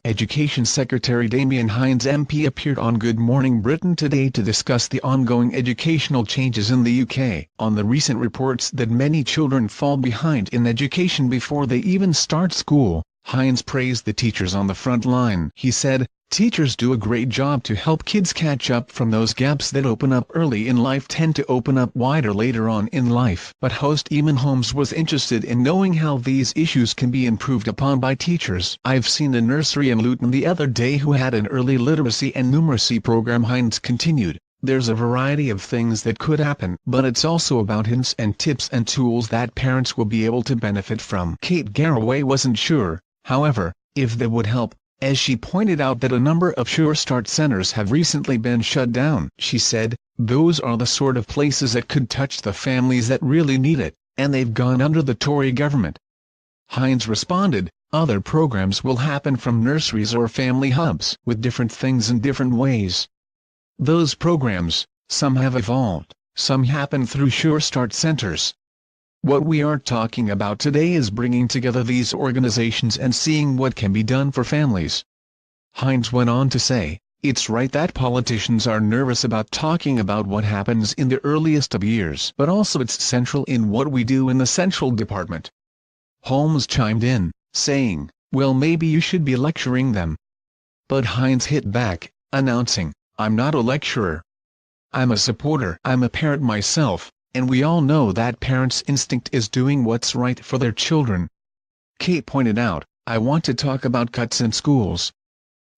Education Secretary Damian Hinds MP appeared on Good Morning Britain today to discuss the ongoing educational changes in the UK. On the recent reports that many children fall behind in education before they even start school, Hinds praised the teachers on the front line. He said, "Teachers do a great job to help kids catch up from those gaps that open up early in life tend to open up wider later on in life." But host Eamonn Holmes was interested in knowing how these issues can be improved upon by teachers. "I've seen a nursery in Luton the other day who had an early literacy and numeracy program," Hinds continued. "There's a variety of things that could happen, but it's also about hints and tips and tools that parents will be able to benefit from." Kate Garraway wasn't sure, however, if they would help, as she pointed out that a number of Sure Start centres have recently been shut down. She said, "Those are the sort of places that could touch the families that really need it, and they've gone under the Tory government." Hinds responded, "Other programs will happen from nurseries or family hubs with different things in different ways. Those programs, some have evolved, some happen through Sure Start centres. What we are talking about today is bringing together these organizations and seeing what can be done for families." Hinds went on to say, "It's right that politicians are nervous about talking about what happens in the earliest of years, but also it's central in what we do in the central department." Holmes chimed in, saying, "Well, maybe you should be lecturing them." But Hinds hit back, announcing, "I'm not a lecturer. I'm a supporter. I'm a parent myself, and we all know that parents' instinct is doing what's right for their children." Kate pointed out, "I want to talk about cuts in schools.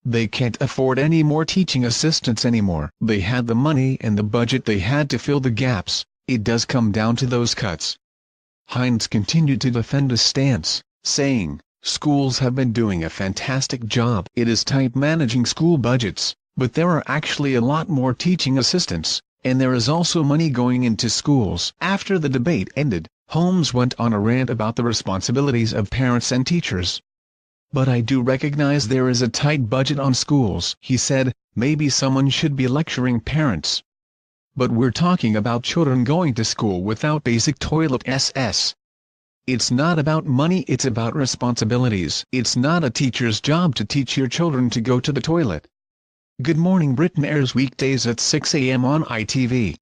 They can't afford any more teaching assistants anymore. They had the money and the budget, they had to fill the gaps. It does come down to those cuts." Hinds continued to defend his stance, saying, "Schools have been doing a fantastic job. It is tight managing school budgets, but there are actually a lot more teaching assistants, and there is also money going into schools." After the debate ended, Holmes went on a rant about the responsibilities of parents and teachers. "But I do recognize there is a tight budget on schools," he said. "Maybe someone should be lecturing parents. But we're talking about children going to school without basic toilets. It's not about money, it's about responsibilities. It's not a teacher's job to teach your children to go to the toilet." Good Morning Britain airs weekdays at 6 a.m. on ITV.